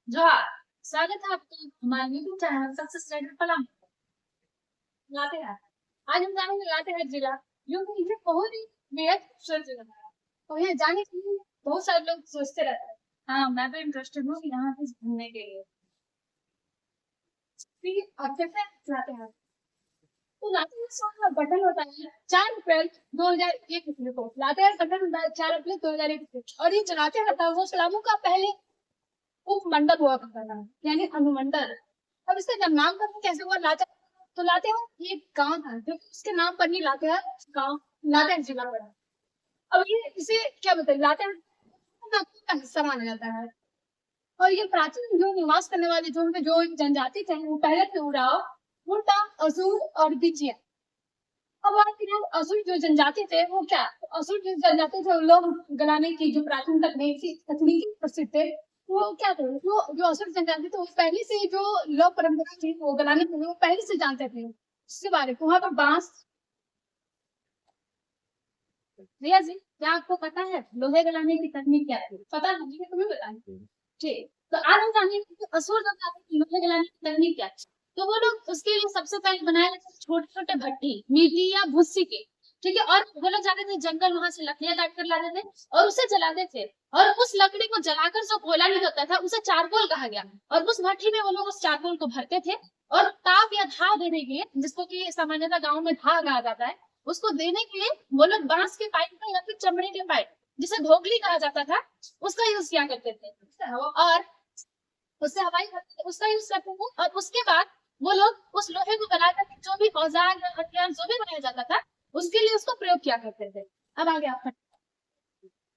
जोहार, स्वागत है आपका हमारे YouTube channel success reader Palam Latehar. आज हम जानेंगे लातेहार जिला, जो कि ये बहुत ही बेहद खूबसूरत जगह है और यहाँ जाने के लिए बहुत सारे लोग सोचते रहते हैं। हाँ, मैं भी इंटरेस्टेड हूँ यहाँ पे घूमने के लिए। फिर आप कैसे लातेहार? तो लातेहार शहर का गठन होता है 4 अप्रैल 2001 ईस्वी को। लातेहार गठन होता है 4 अप्रैल 2001 ईस्वी और ये जो लातेहार था वो पलामू का पहले उपमंडल हुआ करता था, यानी अनुमंडल। अब इसका जब नामकरण कैसे हुआ लातेहार, तो लातेहार ये गांव था जो उसके नाम पर ही लातेहार गांव, लातेहार जिला पड़ा। अब ये इसे क्या बताए, लातेहार का हिस्सा माना जाता है। और ये प्राचीन जो निवास करने वाले जो जनजाति थे वो पहले थे उराव, मुंडा, असुर और बिजिया। अब बात करें असुर जो जनजाति थे वो क्या, असुर जो जनजाति थे उन लोग गलाने की जो प्राचीन तकनीकी प्रसिद्ध थे वो क्या थे, जो असुर जनजाति थे वो पहले से जो लोक परंपरा थी वो गलाने के लिए वो पहले से जानते थे इसके बारे में। वहां पर बांस, रिया जी क्या आपको पता है लोहे गलाने की तकनीक क्या थी? पता है मुझे, तुम्हें बताएं। ठीक, तो आज हम जानेंगे कि असुर जनजाति की लोहे गलाने की तकनीक क्या थी। तो वो लोग उसके लिए सबसे पहले बनाए गए थे छोटे छोटे भट्टी मिट्टी या भूसी के। ठीक है, और वो लोग जाते थे जंगल, वहां से लकड़ियां काट कर लाते थे और उसे जलाते थे। और उस लकड़ी को जलाकर जो कोयला निकलता था उसे चारकोल कहा गया। और उस भट्टी में वो लोग उस चारकोल को भरते थे और ताप या धा देने के लिए, जिसको कि सामान्यतः गाँव में धा कहा जाता है, उसको देने के लिए वो लोग बांस के पाइप का या फिर चमड़े के पाइप, जिसे धोगली कहा जाता था, उसका यूज किया करते थे। और उससे हवाई उसका यूज करते थे। और उसके बाद वो लोग उस लोहे को बनाकर के जो भी औजार या हथियार जो भी बनाया जाता था उसके लिए उसको प्रयोग किया करते थे। अब आगे आप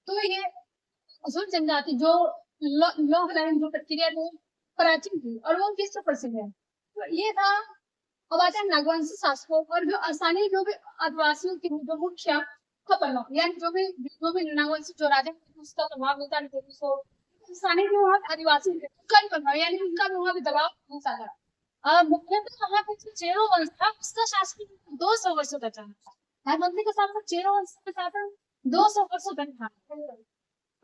तो ये असुर जनजाति जो लोक लाइन जो प्रक्रिया थी प्राचीन थी और वो विश्व प्रसिद्ध है। तो ये था। अब आते हैं नागवंशी शासकों और जो स्थानीय जो भी आदिवासियों की जो मुख्य खपरवा, यानी जो भी नागवंशी जो राजा थे उसका प्रभाव होता है तो स्थानीय जो वहाँ आदिवासी थे उनका भी प्रभाव, यानी उनका भी वहाँ भी दबाव बहुत ज्यादा था। मुख्यतः वहाँ पे जो चेरो वंश था उसका शासन 200 वर्षों तक चला। हेमंती के साथ साथ चेरो वंश का शासन 200 वर्षों तक था।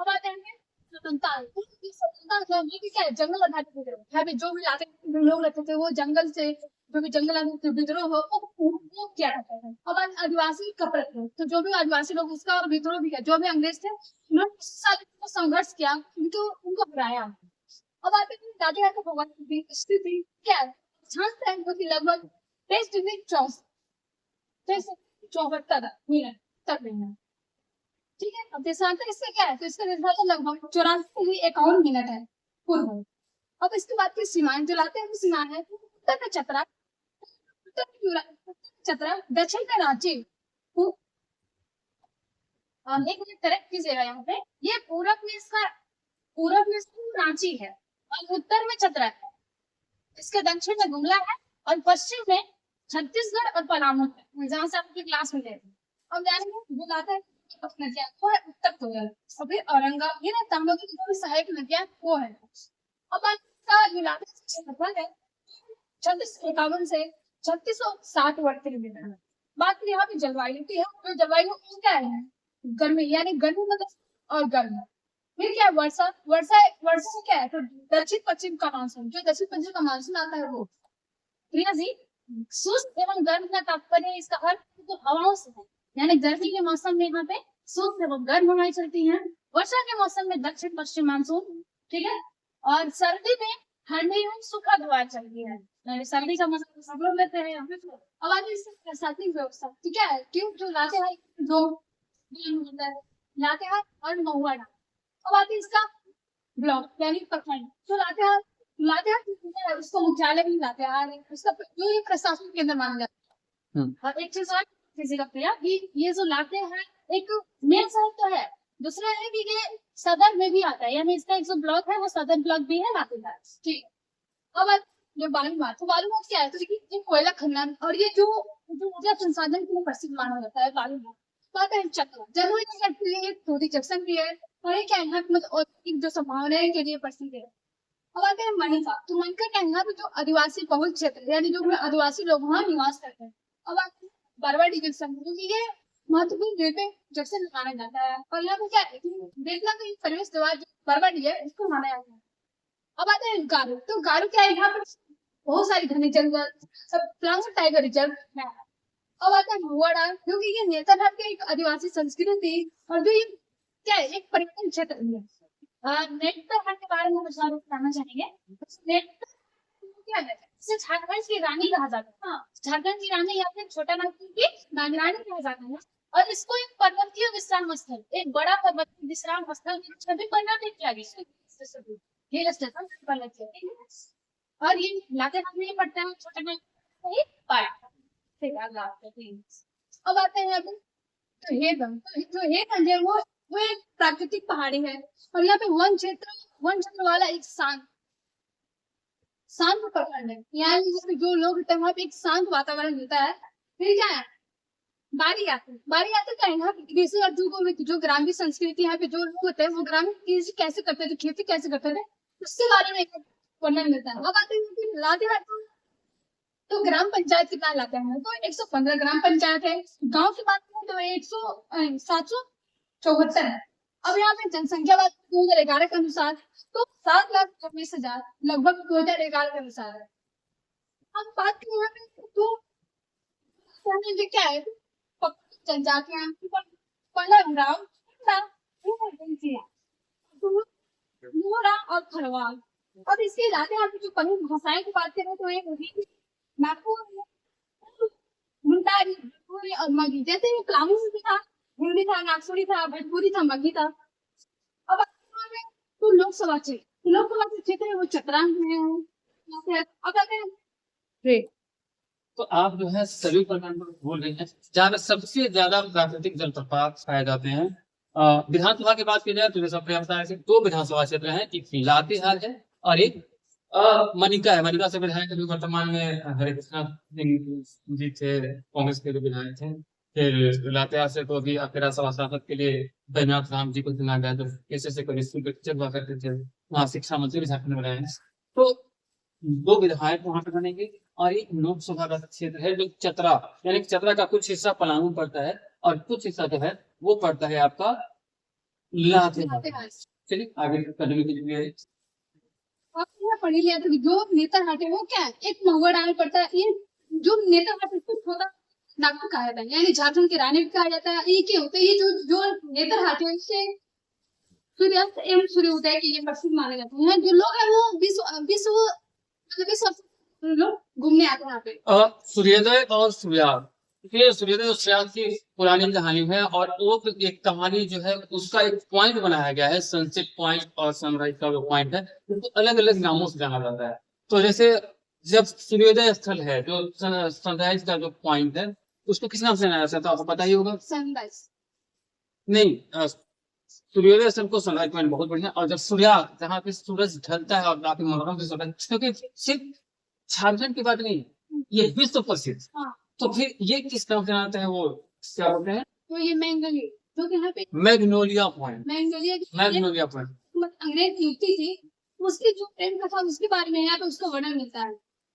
अब आते हैं स्वतंत्रता। स्वतंत्रता ये भी क्या है, जंगल आधारित विद्रोह। यहाँ पे जो भी आते लोग रहते थे वो जंगल से, जो भी जंगल आधारित विद्रोह हो वो क्या करता था। अब आदिवासी कपड़े थे तो जो भी आदिवासी लोग उसका और विद्रोह भी किया, जो भी अंग्रेज थे उन्होंने संघर्ष किया, उनको उनको हराया। अब आते हैं दादी का भगवान की स्थिति क्या है, शांत है जो कि लगभग 23 डिग्री 74 मिनट तक नहीं है। ठीक है, अब देशांतर इससे क्या है, तो इसका देशांतर लगभग 84 डिग्री 51 मिनट है पूर्व में। अब इसके बाद की सीमाएं जो लाते हैं सीमाएं है उत्तर में चतरा, चतरा, दक्षिण में रांची। एक मिनट करेक्ट कीजिएगा यहाँ पे, ये पूरब में इसका रांची है और उत्तर में चतरा है। इसके दक्षिण में गुमला है और पश्चिम में छत्तीसगढ़ और पलामू है, जहाँ से आपकी क्लास में गए थे। अब जानेंगे जो लाता है नदियां वो है उत्तर कोयल, और फिर औरंगाबाद, ये ना तांबा की जो भी सहायक नदियां वो है। अब बात का इलाका से क्षेत्रफल है 3651 से 3660 वर्ग किलोमीटर। बात करें यहाँ पे जलवायु की है, तो जलवायु में क्या है, गर्मी, यानी गर्मी मतलब और गर्मी। फिर क्या है वर्षा, वर्षा से क्या है, तो दक्षिण पश्चिम का मानसून, जो दक्षिण पश्चिम का मानसून आता है वो। प्रिया जी, शुष्क एवं गर्म का तात्पर्य इसका अर्थ तो हवाओं से है, यानी गर्मी के मौसम में यहाँ पे शुष्क एवं गर्म हवाएं चलती हैं। वर्षा के मौसम में दक्षिण पश्चिम मानसून, ठीक है। और सर्दी में ठंडी एवं सुखद हवाएं चलती है, यानी सर्दी का मौसम सब लोग लेते हैं। अब आगे इससे प्रशासनिक व्यवस्था, ठीक है, क्यों जो लातेहार जो लातेहार और महुआ डाल। अब आती है इसका ब्लॉक यानी प्रखंड। तो लातेहार, लातेहार उसका मुख्यालय भी लातेहार है, उसका जो ये प्रशासन केंद्र माना जाता है। और एक चीज और किसी का प्रिया कि ये जो लातेहार एक मेन शहर तो है, दूसरा है कि ये सदर में भी आता है, यानी इसका एक जो ब्लॉक है वो सदर ब्लॉक भी है लातेहार। ठीक, अब जो बालूमाथ, तो बालूमाथ क्या है, तो ये कोयला खनन और ये जो जो ऊर्जा संसाधन के लिए प्रसिद्ध माना जाता है बालूमाथ। बात है चक्र, जरूरी नहीं है कि ये टूटी जंक्शन भी है, और ये क्या है मतलब औद्योगिक जो संभावनाएं के लिए प्रसिद्ध है। अब आते हैं मणिका, तो मणिका क्या है, यहाँ पे जो आदिवासी बहुल क्षेत्र यानी जो आदिवासी लोग वहाँ निवास करते हैं। अब आते हैं बरवाडी जंक्शन, क्योंकि ये महत्वपूर्ण रेलवे जंक्शन माना जाता है और यहाँ पे क्या है देखना तो प्रवेश द्वार जो बरवाडी है इसको माना जाता है। अब आते हैं गारो। तो गारो क्या है, यहाँ पर बहुत सारी घने जंगल, सब प्लांट टाइगर रिजर्व है। अब आता है मुवाड़ा, क्योंकि ये नेतरहाट की एक आदिवासी संस्कृति और जो ये क्या है, एक पर्यटन क्षेत्र भी है। नेतरहाट के बारे में कुछ और बताना चाहेंगे। नेतरहाट क्या है, इसे झारखंड की रानी कहा जाता है। हाँ, झारखंड की रानी या फिर छोटा नागपुर की नागरानी कहा जाता है। और इसको एक पर्वतीय विश्राम स्थल, एक बड़ा पर्वतीय विश्राम स्थल के रूप में भी परिवर्तित किया गया है। हिल स्टेशन परिवर्तित किया गया है। और ये लातेहार में ही पड़ता है, छोटा नागपुर में ही पार्ट। ठीक है, अब आते हैं अब तो हेदन। तो हेदन है वो एक प्राकृतिक पहाड़ी है, और यहाँ पे वन क्षेत्र वाला एक शांत प्रखंड है। यहाँ जो लोग होते हैं वहाँ पे एक शांत वातावरण मिलता है। फिर क्या है, बारी आते का यहाँ पे कृषि और जो ग्रामीण संस्कृति, यहाँ पे जो लोग होते हैं वो ग्रामीण कृषि कैसे करते थे, खेती कैसे करते थे, उसके बारे में एक वर्णन मिलता है। अब आते हैं लातेहार। तो ग्राम पंचायत कितना लाते हैं, तो 115 ग्राम पंचायत है। गांव की बात करें तो 774 है। अब यहाँ पे जनसंख्या बात 2011 के अनुसार तो 7,24,000 लगभग 2011 के अनुसार है। अब बात करें यहाँ पे तो क्या है, जनजातियां मोरा और खरवाल। अब इसके अलावा यहाँ पे जो प्रमुख भाषाएं की बात करें तो एक होगी नागपुर, मुंडारी, भोजपुरी और मगही। जैसे पलामू में भी था, हिंदी था, नागपुरी था, भोजपुरी था, मगही था। अब तो लोकसभा क्षेत्र है वो चतरा में है। अब आते हैं तो आप जो है सभी प्रकार पर बोल रही हैं, जहाँ पे सबसे ज्यादा प्राकृतिक जलप्रपात पाए जाते हैं। विधानसभा की बात की जाए तो जैसा आपने बताया 2 विधानसभा क्षेत्र हैं, एक लातेहार है और एक मनिका है। मनिका से विधायक अभी वर्तमान में हरे कृष्णा सिंह जी थे, कांग्रेस के जो विधायक थे। फिर लातेहार से तो अभी आपके राज्यसभा सांसद के लिए बैजनाथ राम जी को चुना गया, जो कैसे कोई स्कूल के टीचर हुआ करते थे, वहाँ शिक्षा मंत्री भी झारखंड में रहे हैं। तो 2 विधायक वहां पे बनेंगे और एक लोकसभा का क्षेत्र है जो चतरा, यानी कि चतरा का कुछ हिस्सा पलामू पड़ता है और कुछ हिस्सा जो है वो पड़ता है आपका लातेहार। चलिए आगे करने के लिए आपने पढ़ लिया था कि जो नेतरहाट है वो क्या है, एक महुआ डाल पड़ता है। ये जो नेतरहाट है इसको छोटा नागपुर कहा जाता है, यानी झारखंड की रानी भी कहा जाता है। ये क्या होता है, ये जो नेतरहाट है इससे सूर्यास्त एवं सूर्योदय के लिए प्रसिद्ध माने जाते हैं। जो लोग हैं वो विश्व लोग घूमने आते हैं यहाँ पे। सूर्योदय और सूर्यास्त, ये सूर्योदय और सूर्यास्त की पुरानी कहानी है और वो एक कहानी जो है उसका एक पॉइंट बनाया गया है, सनसेट पॉइंट और सनराइज का जो पॉइंट है उसको अलग अलग नामों से जाना जाता है। तो जैसे जब सूर्योदय स्थल है, जो सनराइज का जो पॉइंट है उसको किस नाम से जाना जाता है, तो आपको पता ही होगा। सनराइज नहीं, सूर्योदय स्थल को सनराइज पॉइंट बहुत बढ़िया। और जब सूर्यास्त, जहाँ पे सूरज ढलता है और काफी मनोरम से सूरज, क्योंकि सिर्फ झारखंड की बात नहीं, ये विश्व प्रसिद्ध। तो फिर ये किस नाम से जानते हैं, वो क्या बोलते हैं, तो ये मैंगलोरिया, जो कि यहाँ पे मैग्नोलिया पॉइंट। मैग्नोलिया पॉइंट अंग्रेज युवती थी, उसकी जो प्रेम कथा उसके बारे में यहाँ पे उसका वर्णन मिलता है।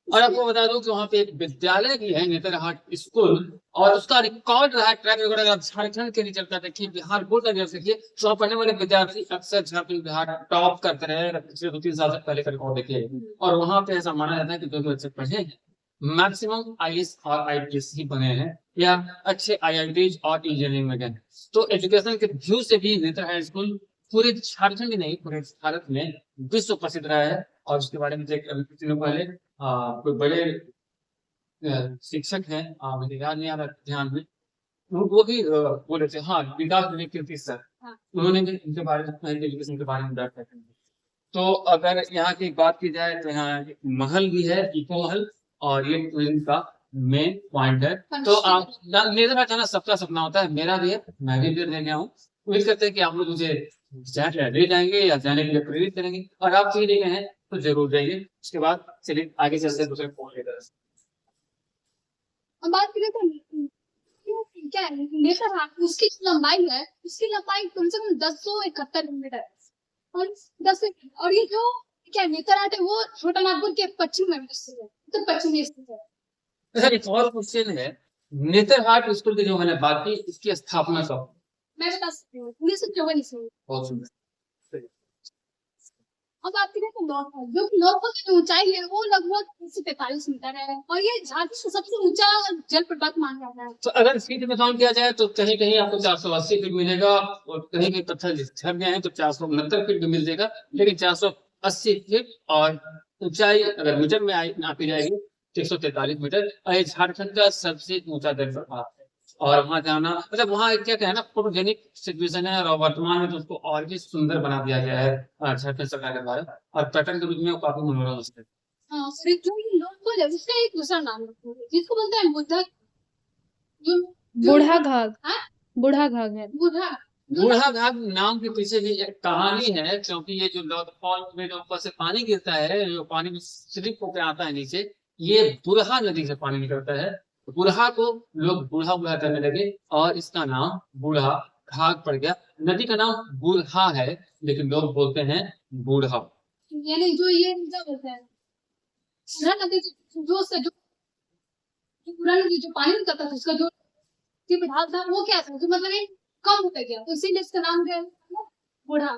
और आपको बता दूं कि वहाँ पे एक विद्यालय भी है, नेतरहाट स्कूल, और उसका रिकॉर्ड रहा, ट्रैक रिकॉर्ड। अगर झारखंड के रिजल्ट का देखिए, बिहार बोर्ड का रिजल्ट देखिए, तो वहाँ पढ़ने वाले विद्यार्थी अक्सर झारखंड बिहार टॉप करते रहे पिछले 2-3 साल से पहले का रिकॉर्ड देखिए। और वहाँ पे ऐसा माना जाता है कि जो भी अच्छे पढ़े हैं मैक्सिमम आईएएस और आईपीएस ही बने हैं, या अच्छे आईआईटीज और इंजीनियरिंग में गए। तो एजुकेशन के व्यू से भी नेतरहाट स्कूल पूरे झारखंड ही नहीं, पूरे भारत में विश्व प्रसिद्ध रहा है। और उसके बारे में कुछ दिनों पहले कोई बड़े शिक्षक हैं, मुझे याद नहीं आ रहा ध्यान में, वो भी बोले थे, हाँ, विकास कीर्ति सर, उन्होंने भी इनके बारे में, एजुकेशन के बारे में बात की। तो अगर यहाँ की बात की जाए तो यहाँ एक महल भी है, इको महल, और ये इनका मेन पॉइंट है। तो आप नेतरहाट जाना सबका सपना होता है, मेरा भी है, मैं भी ले गया हूँ। उम्मीद करते हैं कि आप लोग मुझे ले जाएंगे या जाने के लिए प्रेरित करेंगे, और आप भी गए हैं तो जरूर जाइए। उसके बाद चलिए आगे चलते हैं दूसरे पॉइंट की तरफ। अब बात करें तो क्या है नेतरहाट, उसकी लंबाई है, उसकी लंबाई कम से कम 1071 मीटर और 10, और ये जो क्या नेतरहाट है वो छोटा नागपुर के पश्चिम में स्थित है, उत्तर पश्चिम में स्थित है। सर एक और क्वेश्चन है, नेतरहाट स्कूल की जो मैंने बात की, इसकी स्थापना कब? मैं बता सकती हूँ 1954 में। बहुत सुंदर। अब बात करें तो नॉर्थ जो नॉर्थ की जो ऊंचाई है वो लगभग 143 मीटर है और ये झारखंड का सबसे ऊंचा जलप्रपात माना जाता है। तो अगर फीट में काउंट किया जाए तो कहीं कहीं आपको 480 फीट मिलेगा और कहीं कहीं पत्थर झड़ गए हैं तो 469 फीट भी मिल जाएगा, लेकिन 480 फीट और ऊंचाई अगर मीटर में नापी जाएगी तो 143 मीटर और ये झारखंड का सबसे ऊंचा जलप्रपात है। और वहां जाना मतलब वहाँ क्या क्या है ना, फोटोजेनिक सिचुएशन है और वर्तमान में तो उसको और भी सुंदर बना दिया गया है झारखंड सरकार के द्वारा और पर्यटन के रूप में वो काफी मनोरम है। हाँ, फिर जो ये लोकल है उसका एक दूसरा नाम है जिसको बोलते हैं बुद्धा जो बूढ़ा घाघ। हाँ? बूढ़ा घाघ है। बुद्धा बूढ़ा घाट नाम के पीछे भी एक कहानी है, क्योंकि ये जो लॉर्ड में जो ऊपर से पानी गिरता है, जो पानी में स्लिप होकर आता है नीचे, ये बुरहा नदी से पानी निकलता है। बुरहा को लोग बूढ़ा बूढ़ा करने लगे और इसका नाम बूढ़ा घाट पड़ गया। नदी का नाम बूढ़ा है लेकिन लोग बोलते हैं बूढ़ा। यानी जो ये क्या बोलते हैं बुद्धा नदी जो उसका जो पूरा नदी जो पानी निकलता था उसका जो ढाल था वो क्या था जो मतलब ये कम होता गया तो इसीलिए इसका नाम क्या है बूढ़ा।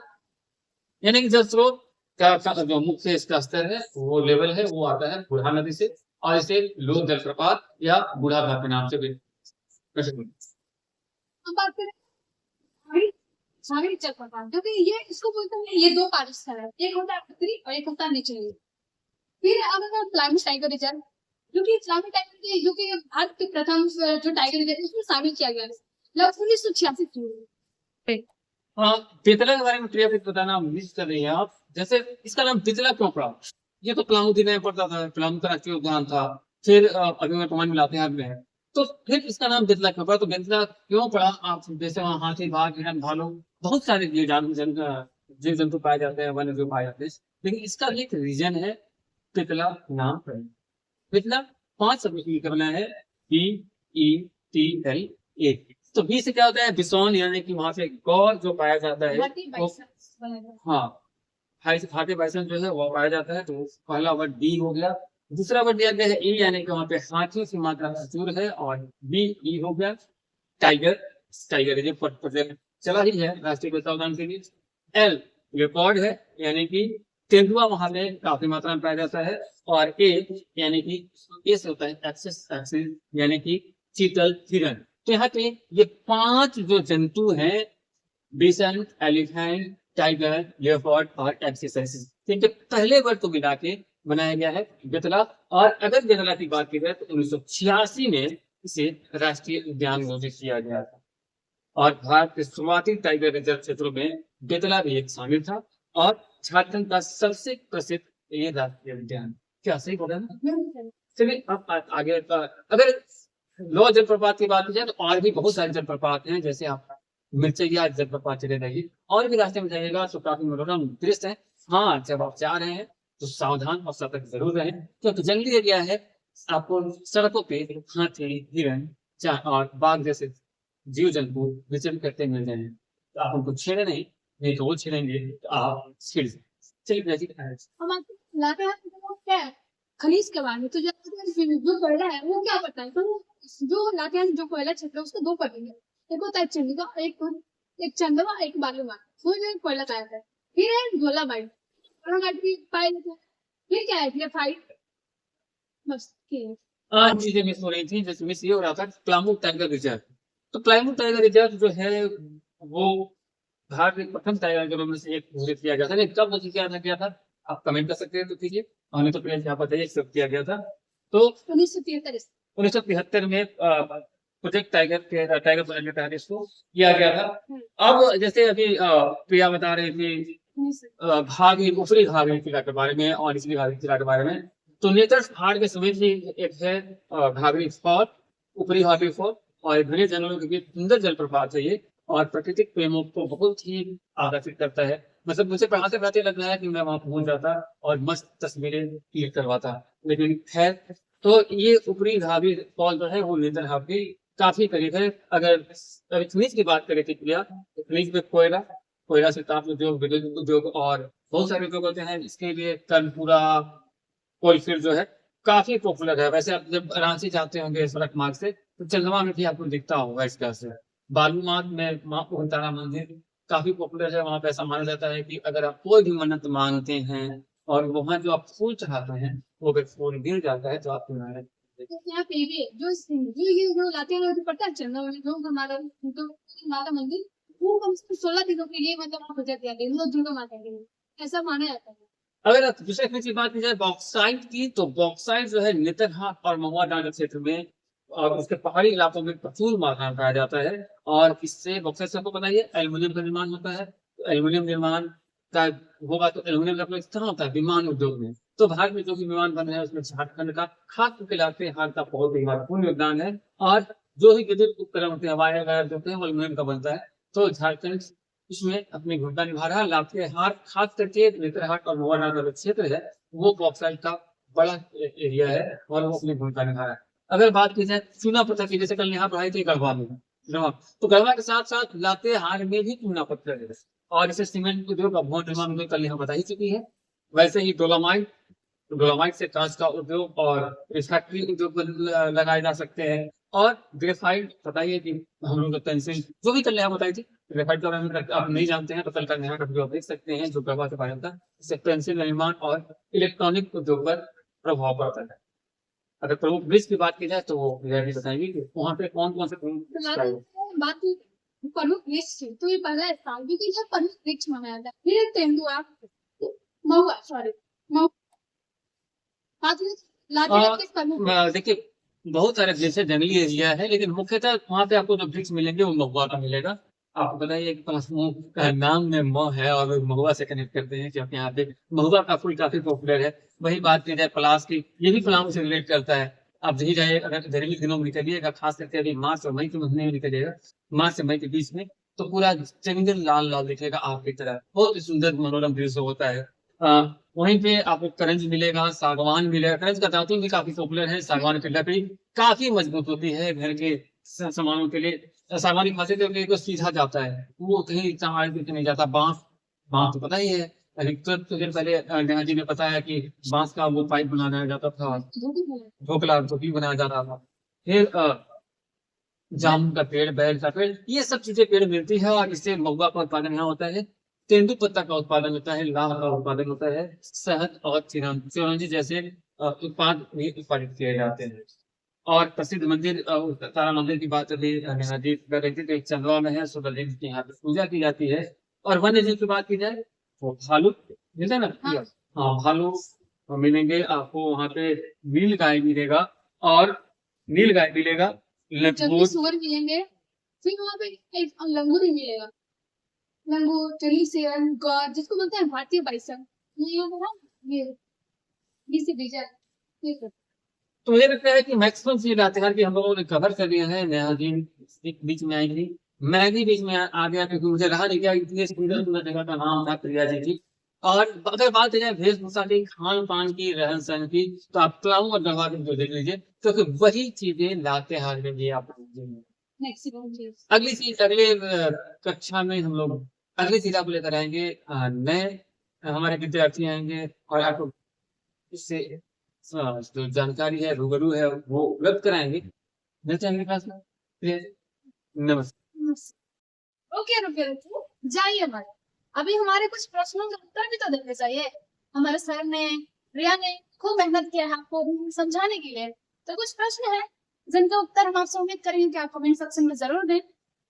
यानी कि जल स्रोत का जो मुख्य इसका स्तर है वो लेवल है वो आता है बूढ़ा नदी से और इसे लोक जलप्रपात या बूढ़ा घाट के नाम से भी प्रसिद्ध है। अब बात करें सागरी जलप्रपात क्योंकि ये इसको बोलते हैं ये दो पार्ट का है, एक होता है उत्तरी और एक होता है निचली। फिर अब अगर प्लानिंग टाइगर रिजर्व जो कि इस्लामिक टाइगर जो कि भारत के प्रथम जो टाइगर रिजर्व उसमें शामिल किया गया है लगभग 1986 में। हाँ, बेतला के बारे में प्रिया कुछ बताना मिस कर रही है आप। जैसे इसका नाम बेतला क्यों पड़ा? ये तो पलामू में पड़ता था, पलामू का राष्ट्रीय उद्यान था, फिर अभी वर्तमान में लातेहार में है, तो फिर इसका नाम बेतला क्यों पड़ा? तो बेतला क्यों पड़ा? आप जैसे वहाँ हाथी, बाघ, हिरन, भालू बहुत सारे जीव जंतु पाए जाते हैं, वन्य जीव पाए जाते हैं, लेकिन इसका भी एक रीजन है बेतला नाम पड़ा। बेतला 5 शब्दों से मिलकर बना है, BETLA। तो बी से क्या होता है? बिसौन, यानी कि वहां से गौर जो पाया जाता है वो, हाँ हाथी बाइसन जो है वो पाया जाता है, तो पहला वर्ड बी हो गया। दूसरा वर्ड दिया गया है ई, यानी कि वहां पे हाथियों की मात्रा प्रचुर है और बी ई हो गया। टाइगर, टाइगर रिजर्व चला ही है राष्ट्रीय बेतला उद्यान के लिए। एल लेपर्ड है, यानी कि तेंदुआ वहां पे काफी मात्रा में पाया जाता है। और ए यानी कि एस होता है एक्सिस, यानी कि चीतल, हिरन। तो यहाँ पे ये 5 जो जंतु हैं, बिसन, एलिफेंट, टाइगर, लेपर्ड और एक्सिस, इनके पहले वर्ड को मिला के बनाया गया है बेतला। और अगर बेतला की बात की जाए तो 1986 में इसे राष्ट्रीय उद्यान घोषित किया गया था और भारत के शुरुआती टाइगर रिजर्व क्षेत्रों में बेतला भी एक शामिल था और झारखंड का सबसे प्रसिद्ध ये राष्ट्रीय उद्यान। क्या सही बोला ना? चलिए अब आगे अगर लौ जलप्रपात की बात की जाए तो और भी बहुत सारे जलप्रपात हैं, जैसे आप मिर्चैया जलप्रपात चले जाइए और भी रास्ते में जाइएगा तो काफी मनोरम दृश्य है। हाँ, जब आप जा रहे हैं तो सावधान और सतर्क जरूर रहें, क्योंकि जंगली एरिया है, आपको सड़कों पे हाथी, हिरन और बाघ जैसे जीव जंतु विचरण करते मिल जाएंगे, तो आप उनको छेड़े नहीं तो वो छेड़ेंगे तो आप छिड़ जाएंगे। चलिए हम आपको लातेहार तो क्या है खनिज के बारे में, तो जो कोयला है वो क्या पता है, तो जो लातेहार जो कोयला क्षेत्र है उसको 2 पड़ेंगे, एक होता है चंदवा, एक चंदवा, एक बालूमाट, वो जो कोयला पाया जाता है। फिर है धोलाबाइट भी पाया जाता है। फिर क्या है ग्रेफाइट, बस आज चीजें मिस हो रही थी, जैसे मिस ये हो रहा था प्लामू टाइगर रिजर्व। तो प्लामू टाइगर रिजर्व जो है वो भारत के प्रथम टाइगर रिजर्व में से एक घोषित किया गया था। लेकिन कब घोषित किया था आप कमेंट कर सकते हैं तो कीजिए, और नहीं तो प्लीज यहाँ बताइए कब किया गया था। तो 1973 में प्रोजेक्ट टाइगर प्रोजेक्ट के तहत इसको किया गया था। अब जैसे अभी प्रिया बता रही थी ऊपरी घाघरी किला के बारे में और निचली घाघरी किला के बारे में, तो नेचर हार्ट के समेत ही एक है घाघरी फॉल, ऊपरी घाघरी फॉल, और घने जंगलों के बीच सुंदर जलप्रपात है ये और प्राकृतिक प्रेमों को बहुत ही आकर्षित करता है। मतलब मुझे पढ़ाते पढ़ाते लग रहा है कि मैं वहां पहुंच जाता और मस्त तस्वीरें क्लिक करवाता, लेकिन खैर। तो ये ऊपरी घाघरी फॉल जो है वो नेचर हार्ट के काफी करीब है। अगर खनिज की बात करें प्रिया, तो खनिज में कोयला से ताप उद्योग, विद्युत उद्योग और बहुत सारे उद्योग होते हैं। इसके लिए कर्पूरा कोलफील्ड जो है काफी पॉपुलर है। वैसे आप जब रांची जाते होंगे सड़क मार्ग से तो चंदवा में भी आपको दिखता होगा इसका से। बालूमाथ में माँ उग्रतारा मंदिर काफी पॉपुलर है। वहाँ पे ऐसा माना जाता है कि अगर आप कोई भी मन्नत मांगते हैं और वहाँ जो आप फूल चढ़ाते हैं, वो अगर फूल गिर जाता है तो आपकी मन्नत। तो यहाँ पे भी है, जो ये जो लाते हैं जो पता है चंदा वाले जो हमारा तो माता मंदिर वो कम से कम 16 दिनों के लिए मतलब वहाँ पूजा किया गया दुर्गा माता के लिए, ऐसा माना जाता है। अगर आप दूसरे की बात की जाए बॉक्साइट की, तो बॉक्साइट जो है नेतरहाट और महुआ डांगा क्षेत्र में और उसके पहाड़ी इलाकों में प्रचुर मात्रा में पाया जाता है। और इससे बॉक्साइट से आपको बताइए एल्यूमिनियम का निर्माण होता है। तो एल्यूमिनियम निर्माण का होगा तो एल्यूमिनियम का प्रयोग कहाँ होता है? विमान उद्योग में। तो भारत में जो भी विमान बन रहे हैं उसमें झारखंड का खास करके लाते हाथ का बहुत ही महत्वपूर्ण योगदान है। और जो भी विद्युत उपकरण होते हैं, वायर वगैरह जो होते हैं वो एल्यूमिनियम का बनता है। तो झारखंड इसमें अपनी भूमिका निभा रहा है। लातेहार खास करके नेतरहाट और महुआ डांगा जो क्षेत्र है वो बॉक्साइट का बड़ा एरिया है और वो अपनी भूमिका निभा रहा है। अगर बात की जाए चूना पत्थर की, जैसे कल यहाँ पढ़ाई थी गढ़वा में, गढ़वा, तो गढ़वा के साथ साथ लातेहार में भी चूना पत्थर है और इसे सीमेंट उद्योग का भवन निर्माण उद्योग कल यहाँ बता ही चुकी है। वैसे ही डोलामाइट, डोलामाइट से कांच का उद्योग और रिफैक्ट्री उद्योग लगाए जा सकते हैं। और ग्रेफाइट बताइए कि हम लोग पेंसिल जो भी कल यहाँ बताई थी, ग्रेफाइट के बारे में आप नहीं जानते हैं तो कल का यहाँ का वीडियो देख सकते हैं जो गढ़वा से पाया था। इससे पेंसिल निर्माण और इलेक्ट्रॉनिक उद्योग पर प्रभाव पड़ता है। अगर प्रमुख ब्रिज की बात की जाए तो वो भी बताएंगे कि वहाँ पे कौन कौन से बात प्रमुख वृक्ष थी तो ये पहला स्थान क्योंकि जब प्रमुख वृक्ष माना जाता है। फिर तेंदुआ महुआ सॉरी देखिए बहुत सारे जैसे जंगली एरिया है लेकिन मुख्यतः वहाँ पे आपको जो वृक्ष मिलेंगे वो महुआ का मिलेगा। आपको बताइए कि पलामू का नाम में म है और महुआ से कनेक्ट करते हैं क्योंकि यहाँ पे महुआ का फूल काफी पॉपुलर है। वही बात की जाए पलाश की, ये भी पलामू से रिलेट करता है। आप नहीं जाइए, अगर गर्मी के दिनों में निकलिएगा, खास करके अभी मार्च और मई के महीने में निकलिएगा, मार्च से मई के बीच में, तो पूरा जंगल लाल लाल दिखेगा आपकी तरह। बहुत ही सुंदर मनोरम दृश्य होता है। वहीं पे आपको करंज मिलेगा, सागवान मिलेगा। करंज का दातुन भी काफी पॉपुलर है। सागवान की लकड़ी काफी मजबूत होती है घर के सामानों के लिए। सागवान की खासियत है कि सीधा जाता है, वो कहीं चढ़ाई पे नहीं जाता। बांस, बांस तो पता ही है, कुछ दिन पहले नेहा जी ने बताया कि बांस का वो पाइप बनाया जाता था, ढोकला धोबी बनाया जाता था। फिर जामुन का पेड़, बैल का पेड़, ये सब चीजें पेड़ मिलती है और इससे महुआ का उत्पादन यहाँ होता है। तेंदुपत्ता का उत्पादन होता है, लाह का उत्पादन होता है, शहद और चिरौंजी जैसे उत्पाद भी उत्पादित किए जाते हैं। और प्रसिद्ध मंदिर तारा मंदिर की बात अभी नेहा जी कर रही थी, तो एक चंदवा में है, सुबह की यहाँ पे पूजा की जाती है। और वन्य जीव की बात की जाए तो भालू मिलता है ना। हाँ, भालू मिलेंगे आपको वहाँ पे, नील गाय मिलेगा और नील गाय मिलेगा, सुअर मिलेंगे। फिर वहाँ पे एक लंगूर भी मिलेगा, लंगूर, चली शेर, गौर जिसको बोलते हैं भारतीय बाइसन, ये तो मुझे लगता है कि मैक्सिमम चीज लातेहार की हम लोगों ने कवर कर दिया है। नेहा जी बीच में आएंगी, मैं भी बीच में आ गया क्योंकि मुझे रहा नहीं गया, इतनी सुंदर सुंदर जगह का नाम था प्रिया जी की। और अगर बात करें वेशभूषा की, खान पान की, रहन सहन की, तो आप पलामू और गढ़वा को देख लीजिए क्योंकि वही चीजें लातेहार में भी आप अगली चीज अगले कक्षा में हम लोग अगली चीज आपको लेकर आएंगे। नए हमारे विद्यार्थी आएंगे और आपको इससे जो जानकारी है, रूबरू है, वो उपलब्ध कराएंगे। मिलते हैं अगली क्लास में। नमस्ते। ओके रुके जाइए हमारे, अभी हमारे कुछ प्रश्नों का उत्तर भी तो देने चाहिए। हमारे सर ने, रिया ने खूब मेहनत किया है आपको समझाने के लिए, तो कुछ प्रश्न है जिनका उत्तर हम आपसे उम्मीद करेंगे कि आप कमेंट सेक्शन में जरूर दें।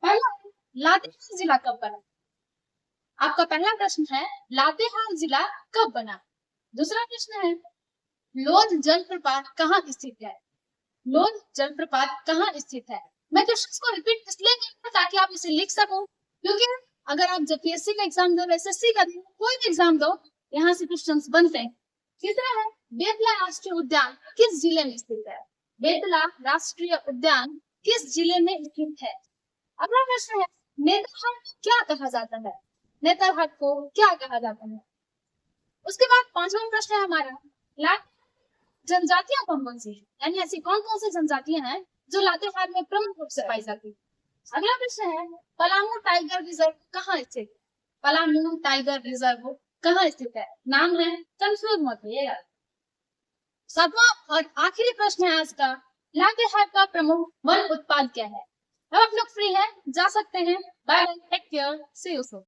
पहला, लातेहार जिला कब बना? आपका पहला प्रश्न है लातेहार जिला कब बना। दूसरा प्रश्न है लोध जलप्रपात कहाँ स्थित है? लोध जलप्रपात कहाँ स्थित है? मैं क्वेश्चंस को रिपीट इसलिए कर रहा हूं ताकि आप इसे लिख सको, क्योंकि अगर आप जब पीएससी का एग्जाम दो, एसएससी का दो, कोई भी एग्जाम दो, यहाँ से क्वेश्चंस बनते हैं। तीसरा है बेतला राष्ट्रीय उद्यान किस जिले में स्थित है? बेतला राष्ट्रीय उद्यान किस जिले में स्थित है? अगला प्रश्न है नेतरहाट को क्या कहा जाता है? नेतरहाट को क्या कहा जाता है? उसके बाद पांचवा प्रश्न है हमारा जनजातियां कौन कौन सी है, यानी ऐसी कौन कौन सी जनजातियां हैं जो लातेहार में प्रमुख रूप से पाई जाती है। अगला प्रश्न है पलामू टाइगर रिजर्व कहाँ स्थित है? पलामू टाइगर रिजर्व कहाँ स्थित है? नाम है, कंफ्यूज मत होइएगा। सातवां और आखिरी प्रश्न है आज का, लातेहार का प्रमुख वन उत्पाद क्या है? अब आप लोग फ्री हैं, जा सकते हैं। Bye bye, take care, see you soon.